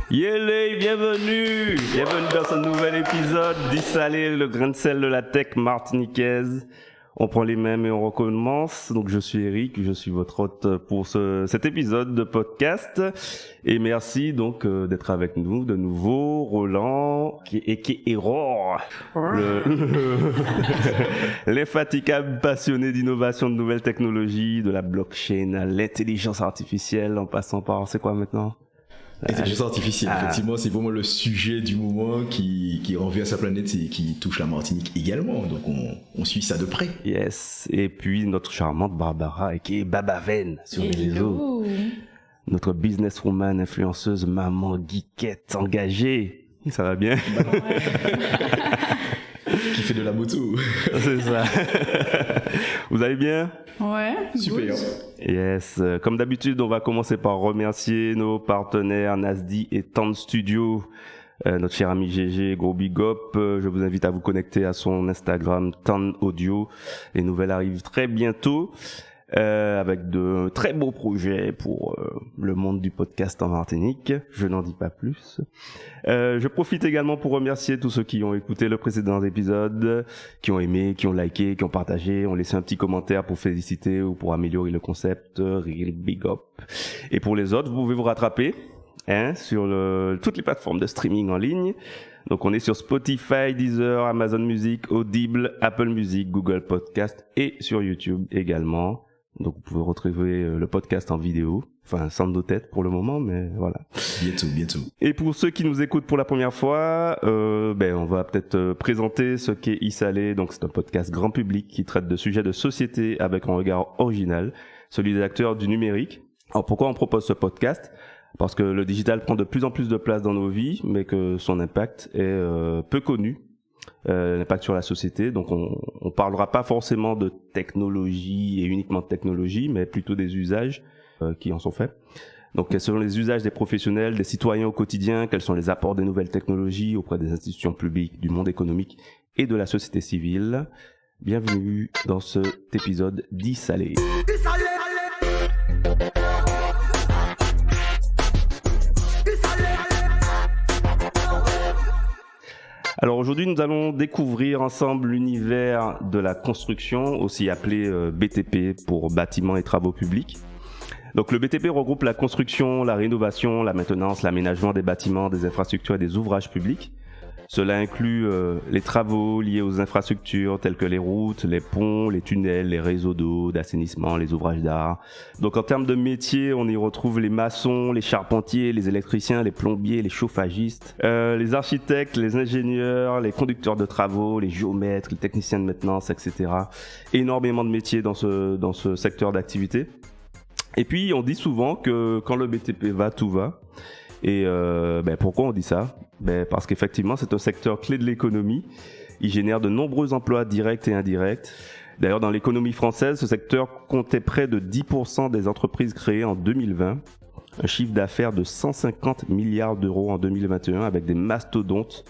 Yélé, bienvenue dans ce nouvel épisode d'Issalé, le grain de sel de la tech martiniquaise. On prend les mêmes et on recommence. Donc je suis Eric, je suis votre hôte pour cet épisode de podcast. Et merci donc d'être avec nous de nouveau, Roland et Error, l'infatigable passionné d'innovation, de nouvelles technologies, de la blockchain à l'intelligence artificielle, en passant par, c'est quoi maintenant ? L'intelligence artificielle, effectivement, c'est vraiment le sujet du moment qui revient à sa planète et qui touche la Martinique également. Donc, on suit ça de près. Yes. Et puis, notre charmante Barbara, qui est Babaven sur les réseaux. Notre businesswoman, influenceuse, maman, geekette, engagée. Ça va bien? Qui fait de la moto. C'est ça. Vous allez bien? Ouais. Super. Good. Yes. Comme d'habitude, on va commencer par remercier nos partenaires Nasdi et Tan Studio. Notre cher ami GG, gros big up. Je vous invite à vous connecter à son Instagram Tan Audio. Les nouvelles arrivent très bientôt. Avec de très beaux projets pour le monde du podcast en Martinique. Je n'en dis pas plus. Je profite également pour remercier tous ceux qui ont écouté le précédent épisode, qui ont aimé, qui ont liké, qui ont partagé, ont laissé un petit commentaire pour féliciter ou pour améliorer le concept. Real big up. Et pour les autres, vous pouvez vous rattraper sur toutes les plateformes de streaming en ligne. Donc on est sur Spotify, Deezer, Amazon Music, Audible, Apple Music, Google Podcast et sur YouTube également. Donc vous pouvez retrouver le podcast en vidéo, enfin sans nos têtes pour le moment, mais voilà. Bientôt. Et pour ceux qui nous écoutent pour la première fois, on va peut-être présenter ce qu'est Issalé. Donc c'est un podcast grand public qui traite de sujets de société avec un regard original, celui des acteurs du numérique. Alors pourquoi on propose ce podcast ? Parce que le digital prend de plus en plus de place dans nos vies, mais que son impact est peu connu. L'impact sur la société. Donc on parlera pas forcément de technologie et uniquement de technologie, mais plutôt des usages qui en sont faits. Donc quels sont les usages des professionnels, des citoyens au quotidien, quels sont les apports des nouvelles technologies auprès des institutions publiques, du monde économique et de la société civile. Bienvenue dans cet épisode d'Issalé. Alors aujourd'hui, nous allons découvrir ensemble l'univers de la construction, aussi appelé BTP pour bâtiments et travaux publics. Donc le BTP regroupe la construction, la rénovation, la maintenance, l'aménagement des bâtiments, des infrastructures et des ouvrages publics. Cela inclut les travaux liés aux infrastructures telles que les routes, les ponts, les tunnels, les réseaux d'eau, d'assainissement, les ouvrages d'art. Donc en termes de métiers, on y retrouve les maçons, les charpentiers, les électriciens, les plombiers, les chauffagistes, les architectes, les ingénieurs, les conducteurs de travaux, les géomètres, les techniciens de maintenance, etc. Énormément de métiers dans ce secteur d'activité. Et puis on dit souvent que quand le BTP va, tout va. Et pourquoi on dit ça ? Parce qu'effectivement, c'est un secteur clé de l'économie. Il génère de nombreux emplois directs et indirects. D'ailleurs, dans l'économie française, ce secteur comptait près de 10% des entreprises créées en 2020. Un chiffre d'affaires de 150 milliards d'euros en 2021 avec des mastodontes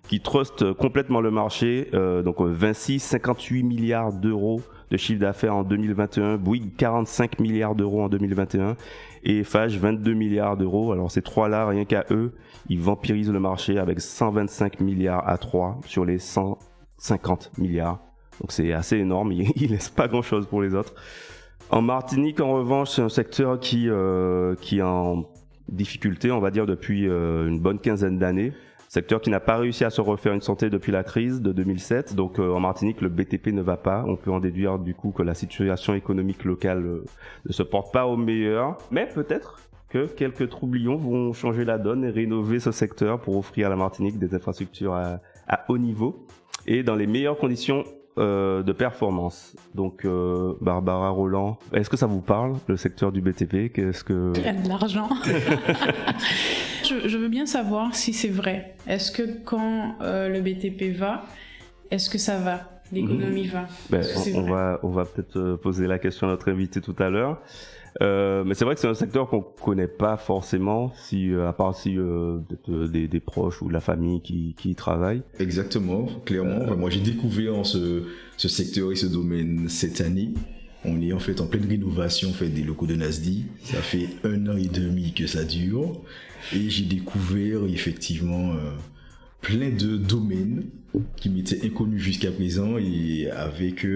qui trustent complètement le marché. Donc Vinci, 58 milliards d'euros de chiffre d'affaires en 2021, Bouygues 45 milliards d'euros en 2021 et Eiffage 22 milliards d'euros. Alors ces trois-là, rien qu'à eux, ils vampirisent le marché avec 125 milliards à 3 sur les 150 milliards. Donc c'est assez énorme, ils laissent pas grand-chose pour les autres. En Martinique, en revanche, c'est un secteur qui est en difficulté, on va dire, depuis une bonne quinzaine d'années. Secteur qui n'a pas réussi à se refaire une santé depuis la crise de 2007. Donc en Martinique, le BTP ne va pas. On peut en déduire du coup que la situation économique locale ne se porte pas au meilleur. Mais peut-être que quelques troublions vont changer la donne et rénover ce secteur pour offrir à la Martinique des infrastructures à haut niveau et dans les meilleures conditions de performance. Donc Barbara, Roland, est-ce que ça vous parle, le secteur du BTP ? Qu'est-ce que... Il y a de l'argent. Je veux bien savoir si c'est vrai. Est-ce que quand le BTP va, est-ce que ça va l'économie va. On va peut-être poser la question à notre invité tout à l'heure. Mais c'est vrai que c'est un secteur qu'on connaît pas forcément, à part peut-être des proches ou de la famille qui y travaillent. Exactement, clairement. Moi, j'ai découvert ce secteur et ce domaine cette année. On est en fait en pleine rénovation des locaux de Nasdi. Ça fait 1 an et demi que ça dure. Et j'ai découvert effectivement plein de domaines qui m'étaient inconnus jusqu'à présent et avec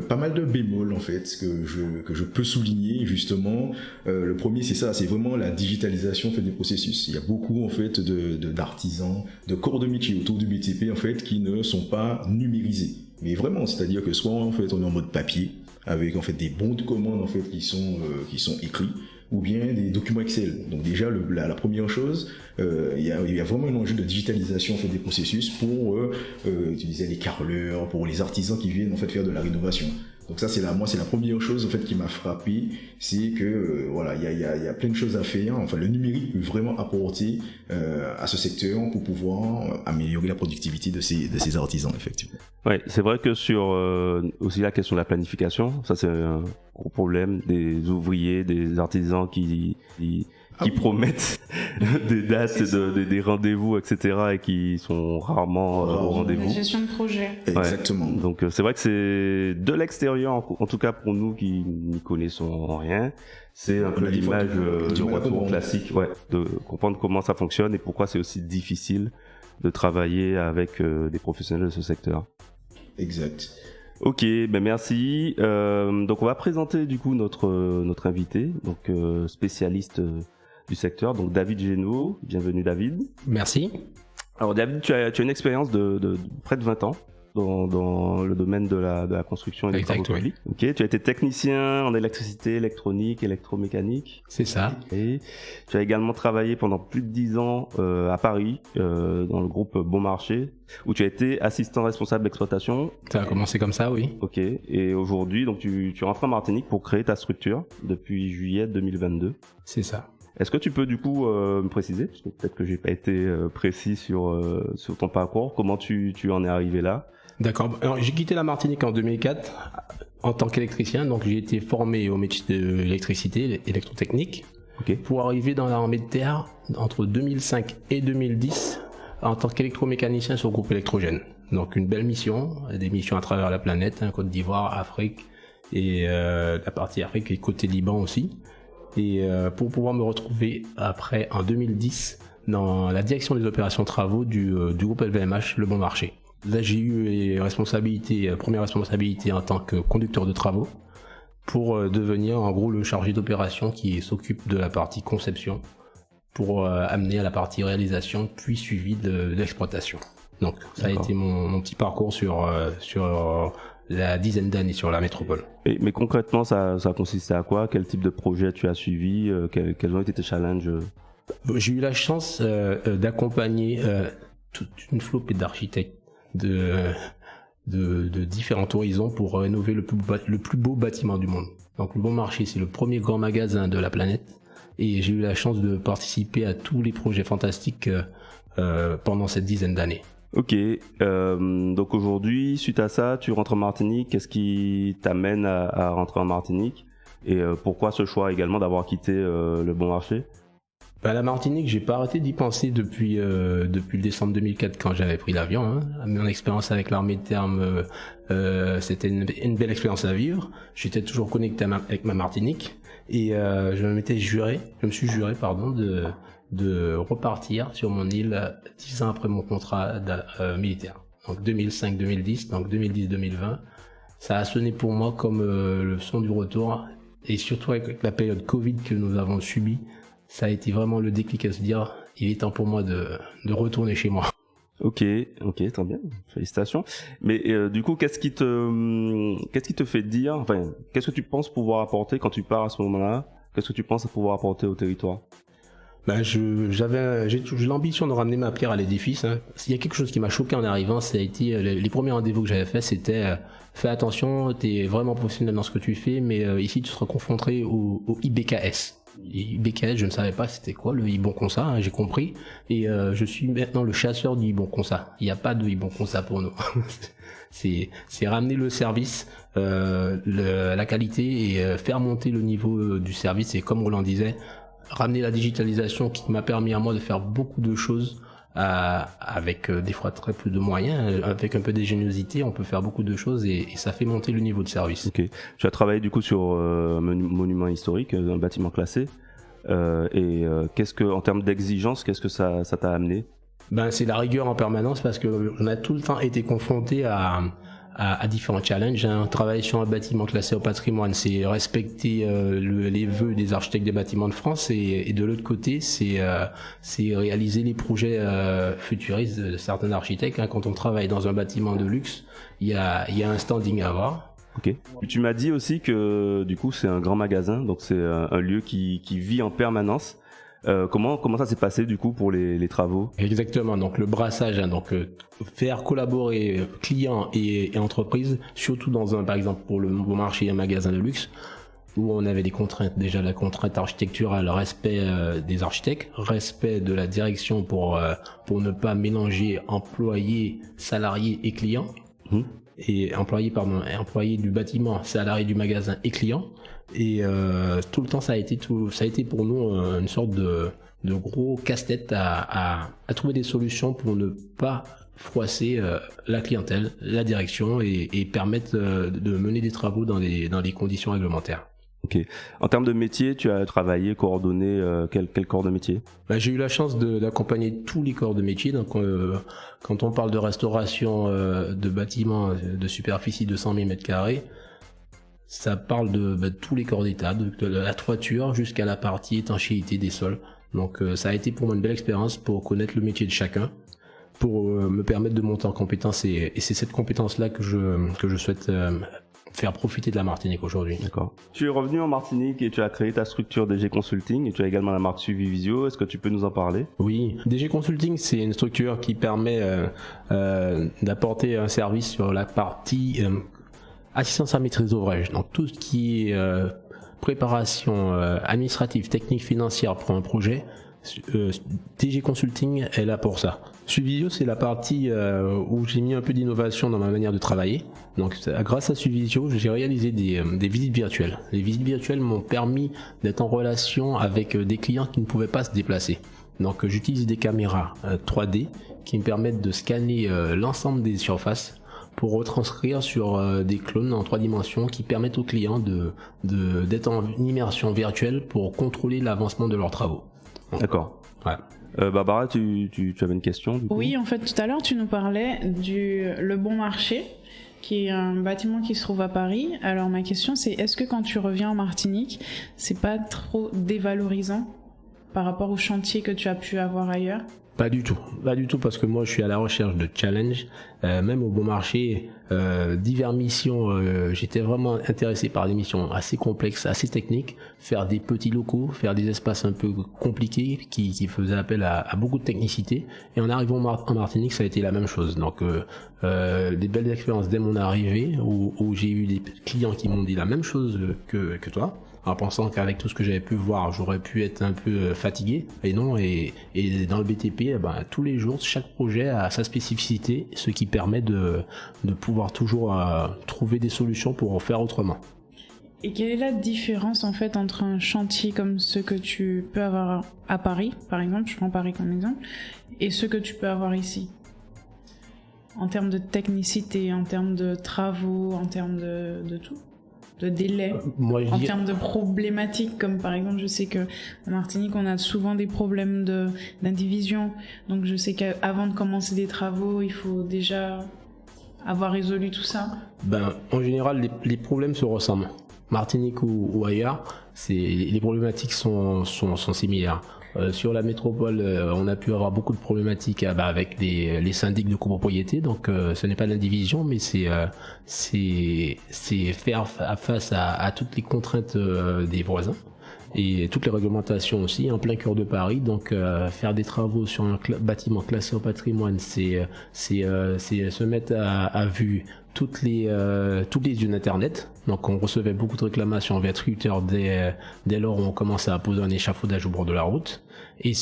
pas mal de bémols en fait que je peux souligner justement. Le premier c'est ça, c'est vraiment la digitalisation des processus. Il y a beaucoup en fait d'artisans, de corps de métier autour du BTP en fait qui ne sont pas numérisés. Mais vraiment, c'est-à-dire que soit en fait on est en mode papier avec en fait des bons de commande en fait qui sont écrits, ou bien des documents Excel. Donc déjà la première chose, il y a vraiment un enjeu de digitalisation en fait des processus pour utiliser les carreleurs, pour les artisans qui viennent en fait faire de la rénovation. Donc ça c'est la première chose en fait qui m'a frappé, c'est que voilà, il y a plein de choses à faire. Enfin, le numérique peut vraiment apporter à ce secteur pour pouvoir améliorer la productivité de ces artisans effectivement. Ouais, c'est vrai que sur aussi la question de la planification, ça c'est un gros problème des ouvriers, des artisans qui promettent des dates, des rendez-vous, etc., et qui sont rarement au rendez-vous. La gestion de projet. Exactement. Ouais. Donc c'est vrai que c'est de l'extérieur, en tout cas pour nous qui n'y connaissons rien, c'est un peu l'image du retour classique, de comprendre comment ça fonctionne et pourquoi c'est aussi difficile de travailler avec des professionnels de ce secteur. Exact. Ok, merci. Donc on va présenter du coup notre invité, donc spécialiste du secteur, donc David Génaud. Bienvenue David. Merci. Alors David, tu as une expérience de près de 20 ans dans le domaine de la construction et des travaux publics. Ok, tu as été technicien en électricité, électronique, électromécanique. C'est ça. Et tu as également travaillé pendant plus de 10 ans à Paris, dans le groupe Bon Marché, où tu as été assistant responsable d'exploitation. Ça a commencé comme ça, oui. Ok, et aujourd'hui, donc tu rentres en Martinique pour créer ta structure depuis juillet 2022. C'est ça. Est-ce que tu peux du coup me préciser, parce que peut-être que j'ai pas été précis sur ton parcours, comment tu en es arrivé là? D'accord. Alors, j'ai quitté la Martinique en 2004 en tant qu'électricien, donc j'ai été formé au métier de l'électricité, électrotechnique, pour arriver dans l'armée de terre entre 2005 et 2010 en tant qu'électromécanicien sur le groupe électrogène. Donc une belle mission, des missions à travers la planète, Côte d'Ivoire, Afrique et la partie Afrique et côté Liban aussi. Et pour pouvoir me retrouver après en 2010 dans la direction des opérations travaux du groupe LVMH, Le Bon Marché. Là, j'ai eu les responsabilités, première responsabilité en tant que conducteur de travaux pour devenir en gros le chargé d'opération qui s'occupe de la partie conception pour amener à la partie réalisation puis suivi de l'exploitation. Donc ça a été mon petit parcours sur la dizaine d'années sur la métropole. Mais concrètement, ça consistait à quoi? Quel type de projet tu as suivi? Quels ont été tes challenges? J'ai eu la chance d'accompagner toute une flopée d'architectes de différents horizons pour rénover le plus beau bâtiment du monde. Donc le Bon Marché, c'est le premier grand magasin de la planète et j'ai eu la chance de participer à tous les projets fantastiques pendant cette dizaine d'années. Ok, donc aujourd'hui, suite à ça, tu rentres en Martinique. Qu'est-ce qui t'amène à rentrer en Martinique? Et pourquoi ce choix également d'avoir quitté le Bon Marché? La Martinique, j'ai pas arrêté d'y penser depuis le décembre 2004 quand j'avais pris l'avion. Mon expérience avec l'armée de terre, c'était une belle expérience à vivre. J'étais toujours connecté avec ma Martinique et je me suis juré, de repartir sur mon île 10 ans après mon contrat militaire. Donc 2005-2010, donc 2010-2020. Ça a sonné pour moi comme le son du retour et surtout avec la période Covid que nous avons subie. Ça a été vraiment le déclic à se dire, il est temps pour moi de retourner chez moi. Ok, très bien, félicitations. Mais du coup, qu'est-ce qui te fait dire, enfin, qu'est-ce que tu penses pouvoir apporter quand tu pars à ce moment-là? Qu'est-ce que tu penses pouvoir apporter au territoire? J'ai l'ambition de ramener ma pierre à l'édifice. S'il y a quelque chose qui m'a choqué en arrivant, ça a été les premiers rendez-vous que j'avais fait, c'était fais attention, t'es vraiment professionnel dans ce que tu fais, mais ici tu seras confronté au IBKS. BKS, je ne savais pas c'était quoi le Ibon Consa, hein, j'ai compris. Et je suis maintenant le chasseur du Ibon Consa. Il n'y a pas de Ibon Consa pour nous. c'est ramener le service, la qualité et faire monter le niveau du service. Et comme Roland disait, ramener la digitalisation qui m'a permis à moi de faire beaucoup de choses avec des fois très peu de moyens, avec un peu d'ingéniosité, on peut faire beaucoup de choses et ça fait monter le niveau de service. Ok. Tu as travaillé du coup sur un monument historique, un bâtiment classé. Qu'est-ce que, en termes d'exigence, qu'est-ce que ça t'a amené? Ben c'est la rigueur en permanence parce que on a tout le temps été confronté à différents challenges. Travailler sur un bâtiment classé au patrimoine, c'est respecter les vœux des architectes des bâtiments de France et de l'autre côté, c'est réaliser les projets futuristes de certains architectes. Quand on travaille dans un bâtiment de luxe, il y a un standing à avoir. Ok. Tu m'as dit aussi que du coup c'est un grand magasin, donc c'est un lieu qui vit en permanence. Comment ça s'est passé du coup pour les travaux? Exactement, donc le brassage, faire collaborer clients et entreprises, surtout par exemple pour le bon marché, un magasin de luxe, où on avait des contraintes, déjà la contrainte architecturale, respect des architectes, respect de la direction pour ne pas mélanger employés, salariés et clients. Et employés du bâtiment, salariés du magasin et clients. Et tout le temps ça a été pour nous une sorte de gros casse-tête à trouver des solutions pour ne pas froisser la clientèle, la direction et permettre de mener des travaux dans les conditions réglementaires. Ok. En termes de métier, tu as travaillé, coordonné quel corps de métier? J'ai eu la chance d'accompagner tous les corps de métier. Donc, quand on parle de restauration de bâtiments de superficie de 100 000 m², ça parle de tous les corps d'état, de la toiture jusqu'à la partie étanchéité des sols. Donc, ça a été pour moi une belle expérience pour connaître le métier de chacun, pour me permettre de monter en compétence. Et c'est cette compétence-là que je souhaite faire profiter de la Martinique aujourd'hui. D'accord. Tu es revenu en Martinique et tu as créé ta structure DG Consulting et tu as également la marque Suivi Visio. Est-ce que tu peux nous en parler? Oui, DG Consulting, c'est une structure qui permet d'apporter un service sur la partie assistance à maîtrise d'ouvrage. Donc tout ce qui est préparation administrative, technique, financière pour un projet, DG Consulting est là pour ça. Suivisio, c'est la partie où j'ai mis un peu d'innovation dans ma manière de travailler. Donc, grâce à Suivisio, j'ai réalisé des visites virtuelles. Les visites virtuelles m'ont permis d'être en relation avec des clients qui ne pouvaient pas se déplacer. Donc, j'utilise des caméras 3D qui me permettent de scanner l'ensemble des surfaces pour retranscrire sur des clones en 3 dimensions qui permettent aux clients d'être en immersion virtuelle pour contrôler l'avancement de leurs travaux. D'accord. Ouais. Barbara, tu avais une question du coup? Oui, en fait, tout à l'heure, tu nous parlais Le Bon Marché, qui est un bâtiment qui se trouve à Paris. Alors, ma question, c'est est-ce que quand tu reviens en Martinique, c'est pas trop dévalorisant par rapport au chantier que tu as pu avoir ailleurs? Pas du tout, parce que moi je suis à la recherche de challenge, même au Bon Marché, divers missions, j'étais vraiment intéressé par des missions assez complexes, assez techniques, faire des petits locaux, faire des espaces un peu compliqués qui faisaient appel à beaucoup de technicité, et en arrivant en Martinique ça a été la même chose, donc des belles expériences dès mon arrivée, où j'ai eu des clients qui m'ont dit la même chose que toi, en pensant qu'avec tout ce que j'avais pu voir, j'aurais pu être un peu fatigué. Et non, et dans le BTP, tous les jours, chaque projet a sa spécificité, ce qui permet de pouvoir toujours trouver des solutions pour faire autrement. Et quelle est la différence en fait entre un chantier comme ceux que tu peux avoir à Paris, par exemple, je prends Paris comme exemple, et ceux que tu peux avoir ici? En termes de technicité, en termes de travaux, en termes de tout? De délai, en termes de problématiques, comme par exemple je sais que en Martinique on a souvent des problèmes d'indivision, donc je sais qu'avant de commencer des travaux il faut déjà avoir résolu tout ça. En général les problèmes se ressemblent, Martinique ou ailleurs, les problématiques sont similaires. Sur la métropole, on a pu avoir beaucoup de problématiques avec les syndics de copropriété, donc ce n'est pas l'indivision, mais c'est faire face à toutes les contraintes des voisins. et toutes les réglementations aussi, en plein cœur de Paris. Donc faire des travaux sur un bâtiment classé au patrimoine, c'est se mettre à vue toutes les unes internet. Donc on recevait beaucoup de réclamations via Twitter dès lors où on commençait à poser un échafaudage au bord de la route. Et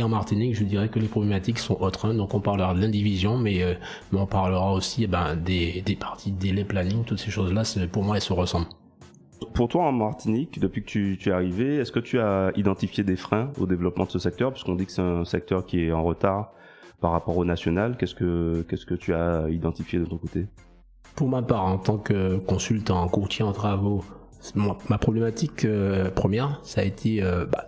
en Martinique, je dirais que les problématiques sont autres. Hein. Donc on parlera de l'indivision, mais on parlera aussi des parties de délai, planning, toutes ces choses-là. Pour moi, elles se ressemblent. Pour toi, en Martinique, depuis que tu es arrivé, est-ce que tu as identifié des freins au développement de ce secteur, puisqu'on dit que c'est un secteur qui est en retard par rapport au national? Qu'est-ce que tu as identifié de ton côté? Pour ma part, en tant que consultant, courtier en travaux, ma problématique première, ça a été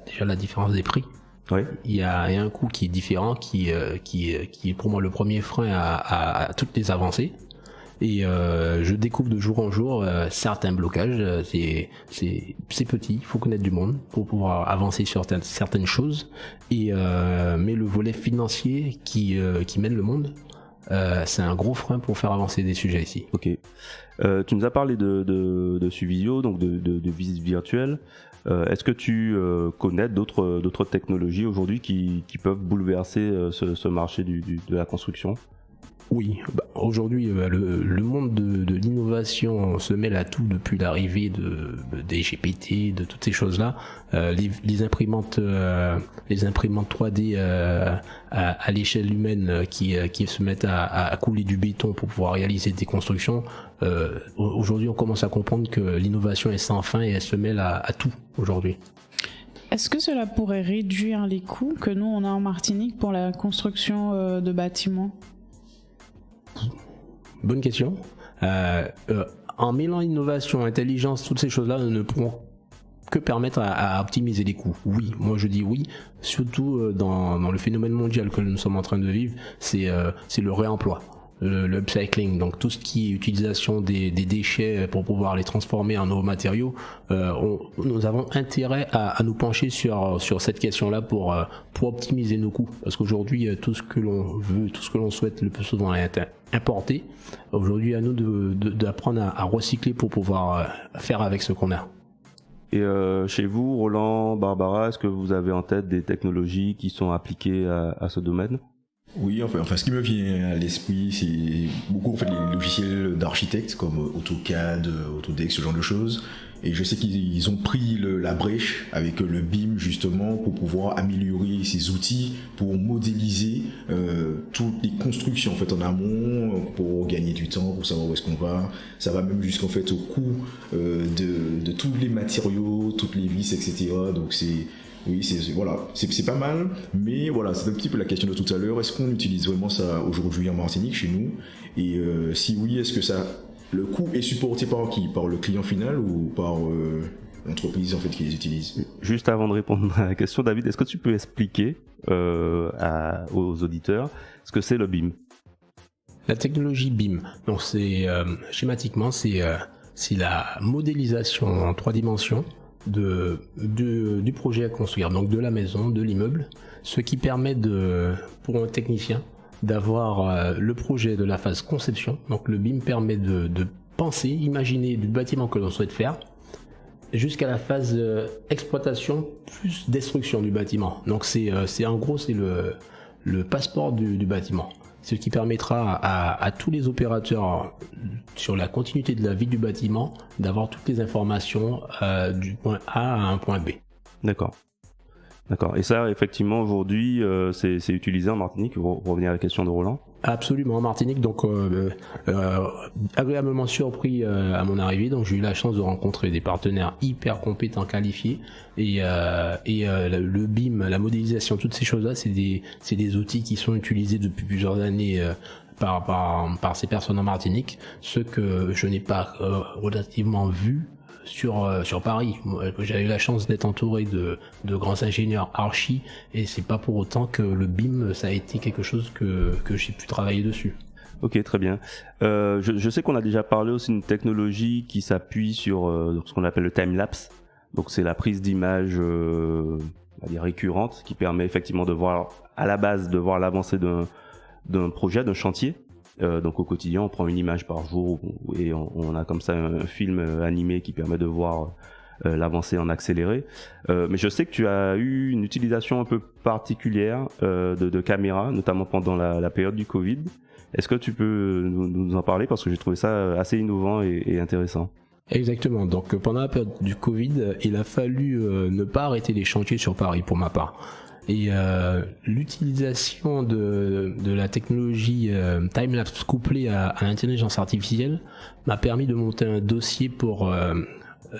déjà la différence des prix. Oui. Il y a un coût qui est différent, qui est pour moi le premier frein à toutes les avancées. Et je découvre de jour en jour certains blocages. C'est petit, il faut connaître du monde pour pouvoir avancer sur certaines choses. Mais le volet financier qui mène le monde, c'est un gros frein pour faire avancer des sujets ici. Ok. Tu nous as parlé de Suvisio, donc de visite virtuelle. Est-ce que tu connais d'autres technologies aujourd'hui qui peuvent bouleverser ce marché de la construction? Oui, aujourd'hui le monde de l'innovation se mêle à tout depuis l'arrivée des GPT, de toutes ces choses-là. Les imprimantes 3D à l'échelle humaine qui se mettent à couler du béton pour pouvoir réaliser des constructions. Aujourd'hui, on commence à comprendre que l'innovation est sans fin et elle se mêle à tout aujourd'hui. Est-ce que cela pourrait réduire les coûts que nous on a en Martinique pour la construction de bâtiments ? Bonne question. En mêlant innovation, intelligence, toutes ces choses-là ne pourront que permettre à optimiser les coûts. Oui, moi je dis oui, surtout dans le phénomène mondial que nous sommes en train de vivre, c'est le réemploi. Le upcycling, donc tout ce qui est utilisation des déchets pour pouvoir les transformer en nouveaux matériaux, nous avons intérêt à nous pencher sur cette question-là pour optimiser nos coûts, parce qu'aujourd'hui tout ce que l'on veut, tout ce que l'on souhaite le plus souvent est importé. Aujourd'hui à nous d'apprendre à recycler pour pouvoir faire avec ce qu'on a. Et chez vous, Roland, Barbara, est-ce que vous avez en tête des technologies qui sont appliquées à ce domaine? Oui, enfin, ce qui me vient à l'esprit, c'est beaucoup les logiciels d'architectes comme AutoCAD, Autodesk, ce genre de choses. Et je sais qu'ils ont pris la brèche avec le BIM justement pour pouvoir améliorer ces outils pour modéliser toutes les constructions en amont pour gagner du temps, pour savoir où est-ce qu'on va. Ça va même jusqu'au coût de tous les matériaux, toutes les vis, etc. Donc c'est pas mal, mais voilà, c'est un petit peu la question de tout à l'heure. Est-ce qu'on utilise vraiment ça aujourd'hui en Martinique chez nous? Et si oui, est-ce que le coût est supporté par qui? Par le client final ou par l'entreprise qui les utilise? Juste avant de répondre à la question, David, est-ce que tu peux expliquer aux auditeurs ce que c'est le BIM? La technologie BIM, donc schématiquement c'est la modélisation en 3 dimensions du projet à construire, donc de la maison, de l'immeuble, ce qui permet pour un technicien d'avoir le projet de la phase conception. Donc le BIM permet de penser, imaginer du bâtiment que l'on souhaite faire, jusqu'à la phase exploitation plus destruction du bâtiment. Donc c'est en gros c'est le passeport du bâtiment. Ce qui permettra à tous les opérateurs sur la continuité de la vie du bâtiment d'avoir toutes les informations du point A à un point B. D'accord. Et ça, effectivement, aujourd'hui, c'est utilisé en Martinique, pour revenir à la question de Roland? Absolument, en Martinique. Donc, agréablement surpris à mon arrivée. Donc, j'ai eu la chance de rencontrer des partenaires hyper compétents, qualifiés. Et le BIM, la modélisation, toutes ces choses-là, c'est des outils qui sont utilisés depuis plusieurs années par ces personnes en Martinique. Ce que je n'ai pas relativement vu sur Paris. J'avais eu la chance d'être entouré de grands ingénieurs archi, et c'est pas pour autant que le BIM ça a été quelque chose que j'ai pu travailler dessus. Ok, très bien. Je sais qu'on a déjà parlé aussi d'une technologie qui s'appuie sur ce qu'on appelle le time-lapse. Donc c'est la prise d'image récurrente qui permet effectivement de voir l'avancée d'un projet, d'un chantier. Donc au quotidien, on prend une image par jour et on a comme ça un film animé qui permet de voir l'avancée en accéléré. Mais je sais que tu as eu une utilisation un peu particulière de caméras, notamment pendant la période du Covid. Est-ce que tu peux nous en parler, parce que j'ai trouvé ça assez innovant et intéressant. Exactement. Donc pendant la période du Covid, il a fallu ne pas arrêter les chantiers sur Paris pour ma part. Et l'utilisation de la technologie time-lapse couplée à l'intelligence artificielle m'a permis de monter un dossier pour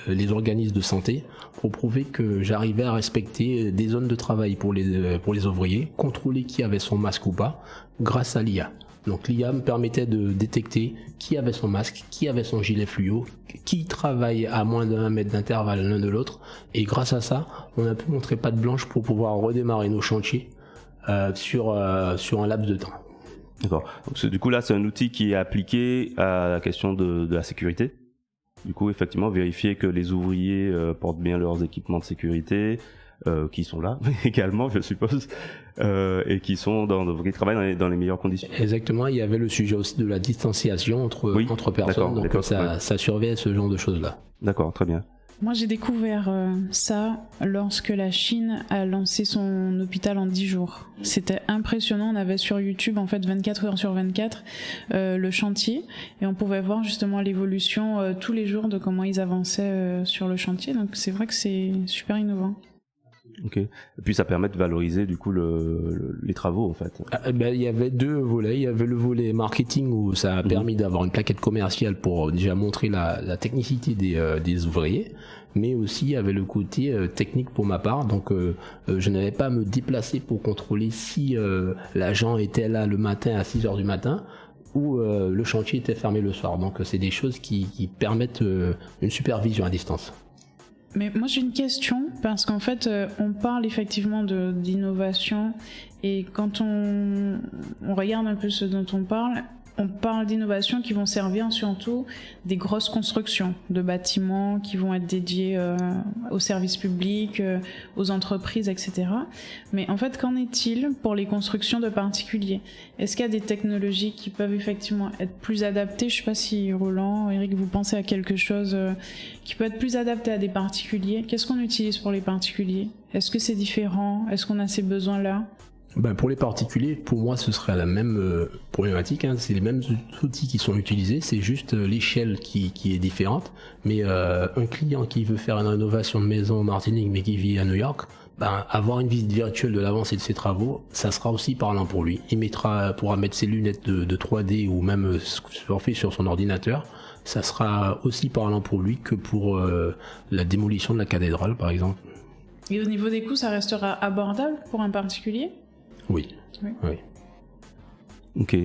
les organismes de santé pour prouver que j'arrivais à respecter des zones de travail pour les ouvriers, contrôler qui avait son masque ou pas, grâce à l'IA. Donc l'IA me permettait de détecter qui avait son masque, qui avait son gilet fluo, qui travaille à moins d'1 mètre d'intervalle l'un de l'autre. Et grâce à ça, on a pu montrer patte blanche pour pouvoir redémarrer nos chantiers sur un laps de temps. D'accord. Donc, du coup là, c'est un outil qui est appliqué à la question de la sécurité. Du coup, effectivement, vérifier que les ouvriers portent bien leurs équipements de sécurité, qui sont là également, je suppose, et qui travaillent dans les meilleures conditions. Exactement. Il y avait le sujet aussi de la distanciation entre personnes, donc ça surveille ce genre de choses-là. D'accord, très bien. Moi, j'ai découvert ça lorsque la Chine a lancé son hôpital en 10 jours. C'était impressionnant. On avait sur YouTube, en fait, 24 heures sur 24, le chantier. Et on pouvait voir justement l'évolution tous les jours de comment ils avançaient sur le chantier. Donc, c'est vrai que c'est super innovant. Ok. Et puis ça permet de valoriser du coup les travaux en fait. Il y avait deux volets. Il y avait le volet marketing où ça a permis d'avoir une plaquette commerciale pour déjà montrer la technicité des ouvriers, mais aussi il y avait le côté technique pour ma part. Donc je n'avais pas à me déplacer pour contrôler si l'agent était là le matin à 6h du matin ou le chantier était fermé le soir. Donc c'est des choses qui permettent une supervision à distance. Mais moi j'ai une question, parce qu'en fait on parle effectivement d'innovation, et quand on regarde un peu ce dont on parle d'innovations qui vont servir surtout des grosses constructions de bâtiments qui vont être dédiés aux services publics, aux entreprises, etc. Mais en fait, qu'en est-il pour les constructions de particuliers ? Est-ce qu'il y a des technologies qui peuvent effectivement être plus adaptées ? Je ne sais pas si Roland, Eric, vous pensez à quelque chose qui peut être plus adapté à des particuliers. Qu'est-ce qu'on utilise pour les particuliers ? Est-ce que c'est différent ? Est-ce qu'on a ces besoins-là ? Pour les particuliers, pour moi, ce serait la même problématique. C'est les mêmes outils qui sont utilisés, c'est juste l'échelle qui est différente. Mais un client qui veut faire une rénovation de maison en Martinique, mais qui vit à New York, avoir une visite virtuelle de l'avancée de ses travaux, ça sera aussi parlant pour lui. Il pourra mettre ses lunettes de 3D ou même surfer sur son ordinateur. Ça sera aussi parlant pour lui que pour la démolition de la cathédrale, par exemple. Et au niveau des coûts, ça restera abordable pour un particulier ? Oui. Ok.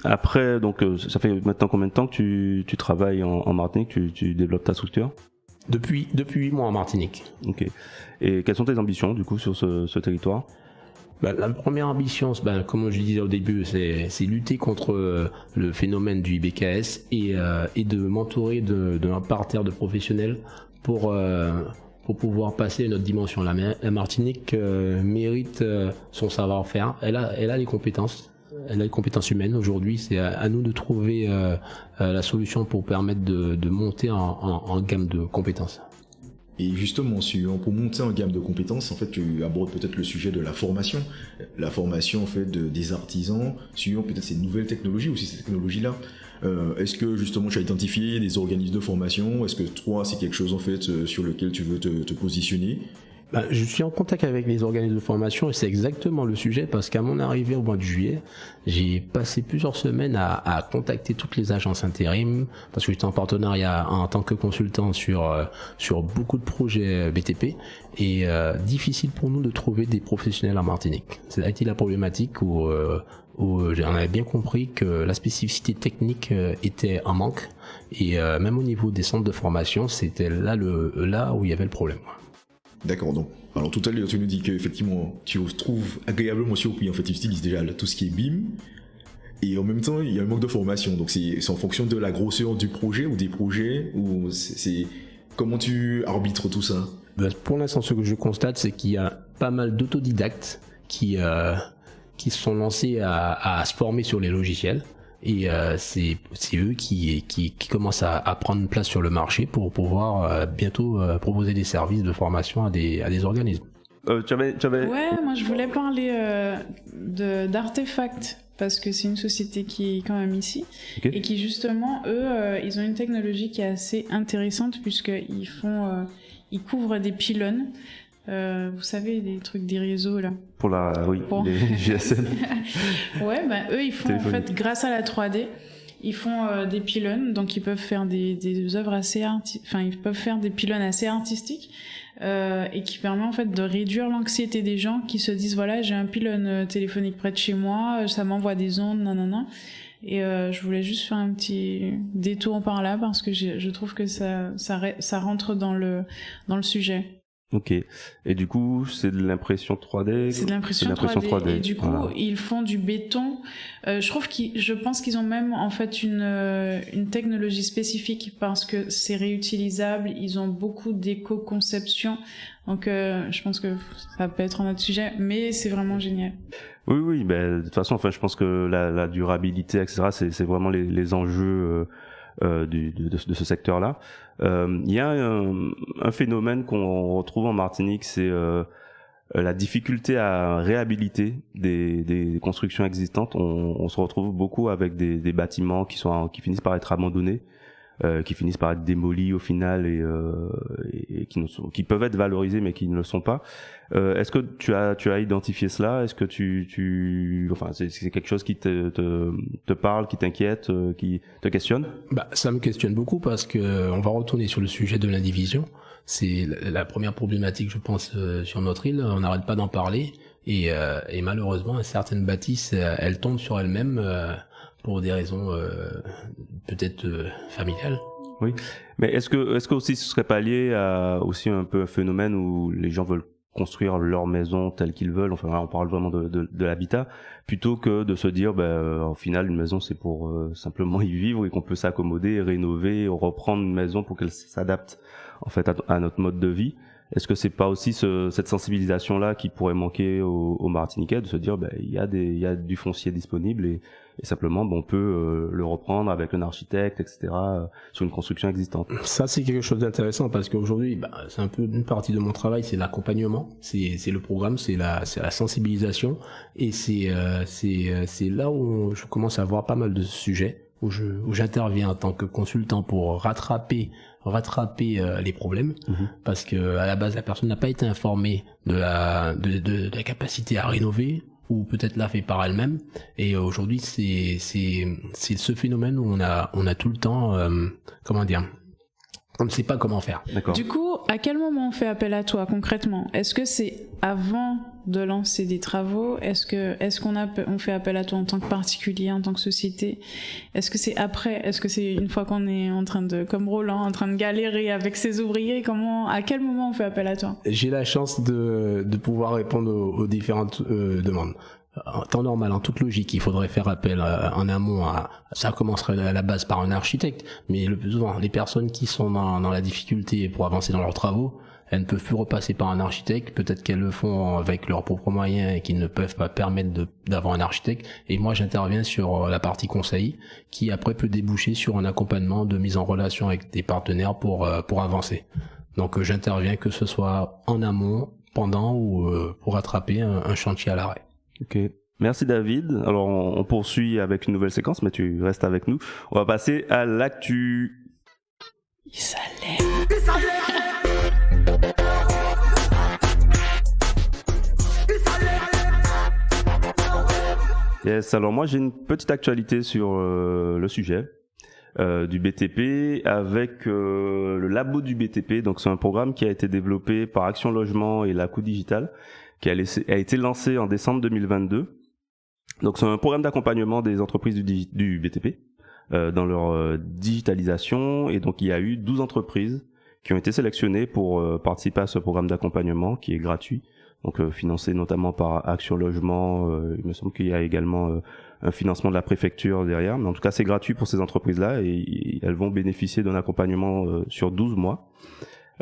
Après, donc, ça fait maintenant combien de temps que tu travailles en Martinique, tu développes ta structure ? Depuis 8 mois en Martinique. Ok. Et quelles sont tes ambitions, du coup, sur ce territoire ? La première ambition, comme je disais au début, c'est lutter contre le phénomène du IBKS et de m'entourer d'un parterre de professionnels pour pouvoir passer à une autre dimension. La Martinique mérite son savoir-faire. Elle a les compétences. Elle a les compétences humaines. Aujourd'hui, c'est à nous de trouver la solution pour permettre de monter en gamme de compétences. Et justement, pour monter en gamme de compétences, en fait, tu abordes peut-être le sujet de la formation. La formation, en fait, des artisans, suivant peut-être ces nouvelles technologies, aussi ces technologies-là. Est-ce que, justement, tu as identifié des organismes de formation ? Est-ce que toi, c'est quelque chose, en fait, sur lequel tu veux te positionner ? Je suis en contact avec les organismes de formation et c'est exactement le sujet, parce qu'à mon arrivée au mois de juillet, j'ai passé plusieurs semaines à contacter toutes les agences intérim, parce que j'étais en partenariat en tant que consultant sur beaucoup de projets BTP, et difficile pour nous de trouver des professionnels en Martinique. C'est a été la problématique où j'en avais bien compris que la spécificité technique était en manque, et même au niveau des centres de formation, c'était là où il y avait le problème. D'accord, donc, alors tout à l'heure tu nous dis qu'effectivement tu te trouves agréablement surpris, en fait tu utilises déjà tout ce qui est BIM, et en même temps il y a un manque de formation, donc c'est en fonction de la grosseur du projet ou des projets, ou c'est comment tu arbitres tout ça ? Pour l'instant, ce que je constate, c'est qu'il y a pas mal d'autodidactes qui se sont lancés à se former sur les logiciels. et c'est eux qui commencent à prendre place sur le marché pour pouvoir bientôt proposer des services de formation à des organismes. Tu avais... Ouais, moi je voulais parler d'Artefact, parce que c'est une société qui est quand même ici, okay. Et qui justement, eux, ils ont une technologie qui est assez intéressante, puisqu'ils ils couvrent des pylônes. Vous savez, des trucs des réseaux là. Les GSM. Ouais, eux ils font en fait, grâce à la 3D, ils font des pylônes, donc ils peuvent faire des œuvres assez ils peuvent faire des pylônes assez artistiques, et qui permet en fait de réduire l'anxiété des gens qui se disent voilà, j'ai un pylône téléphonique près de chez moi, ça m'envoie des ondes, nanana. Et je voulais juste faire un petit détour par là parce que je trouve que ça rentre dans le sujet. Ok. Et du coup, c'est de l'impression 3D. C'est de l'impression 3D. Et du coup, ils font du béton. Je pense qu'ils ont même en fait une technologie spécifique parce que c'est réutilisable. Ils ont beaucoup d'éco-conception. Donc, je pense que ça peut être un autre sujet, mais c'est vraiment génial. Oui. De toute façon, je pense que la durabilité, etc., c'est vraiment les enjeux de ce secteur-là. Il y a un phénomène qu'on retrouve en Martinique, c'est la difficulté à réhabiliter des constructions existantes. On se retrouve beaucoup avec des bâtiments qui finissent par être abandonnés, qui finissent par être démolis au final et qui peuvent être valorisés mais qui ne le sont pas. Est-ce que tu as identifié cela? Est-ce que c'est quelque chose qui te parle, qui t'inquiète, qui te questionne? Ça me questionne beaucoup parce que on va retourner sur le sujet de l'indivision. C'est la première problématique, je pense, sur notre île. On n'arrête pas d'en parler et malheureusement, certaines bâtisses, elles tombent sur elles-mêmes. Pour des raisons peut-être familiales. Oui, mais est-ce que aussi ce serait pas lié à aussi un peu un phénomène où les gens veulent construire leur maison telle qu'ils veulent, on parle vraiment de l'habitat, plutôt que de se dire au final une maison c'est pour simplement y vivre et qu'on peut s'accommoder, rénover, reprendre une maison pour qu'elle s'adapte en fait à notre mode de vie. Est-ce que c'est pas aussi cette sensibilisation là qui pourrait manquer aux Martiniquais, de se dire il y a du foncier disponible et simplement on peut le reprendre avec un architecte, etc., sur une construction existante. Ça c'est quelque chose d'intéressant parce qu'aujourd'hui c'est un peu une partie de mon travail, c'est l'accompagnement, c'est le programme, c'est la sensibilisation et c'est là où je commence à voir pas mal de sujets où j'interviens en tant que consultant pour rattraper les problèmes, parce que à la base la personne n'a pas été informée de la capacité à rénover ou peut-être l'a fait par elle-même, et aujourd'hui c'est ce phénomène où on a tout le temps on ne sait pas comment faire. D'accord. Du coup, à quel moment on fait appel à toi concrètement? Est-ce que c'est avant de lancer des travaux? Est-ce qu'on fait appel à toi en tant que particulier, en tant que société? Est-ce que c'est après? Est-ce que c'est une fois qu'on est en train de, comme Roland, en train de galérer avec ses ouvriers? À quel moment on fait appel à toi? J'ai la chance de pouvoir répondre aux différentes demandes. En temps normal, en toute logique, il faudrait faire appel en amont ça commencerait à la base par un architecte, mais le plus souvent, les personnes qui sont dans la difficulté pour avancer dans leurs travaux, elles ne peuvent plus repasser par un architecte, peut-être qu'elles le font avec leurs propres moyens et qu'ils ne peuvent pas permettre d'avoir un architecte, et moi j'interviens sur la partie conseil, qui après peut déboucher sur un accompagnement de mise en relation avec des partenaires pour avancer. Donc j'interviens que ce soit en amont, pendant ou pour rattraper un chantier à l'arrêt. Ok, merci David. Alors on poursuit avec une nouvelle séquence, mais tu restes avec nous. On va passer à l'actu. Yes, alors moi j'ai une petite actualité sur le sujet du BTP avec le labo du BTP. Donc c'est un programme qui a été développé par Action Logement et la Coup Digital, qui a été lancé en décembre 2022. Donc c'est un programme d'accompagnement des entreprises du BTP dans leur digitalisation, et donc il y a eu 12 entreprises qui ont été sélectionnées pour participer à ce programme d'accompagnement qui est gratuit, donc financé notamment par Action Logement. Il me semble qu'il y a également un financement de la préfecture derrière, mais en tout cas c'est gratuit pour ces entreprises-là et elles vont bénéficier d'un accompagnement sur 12 mois.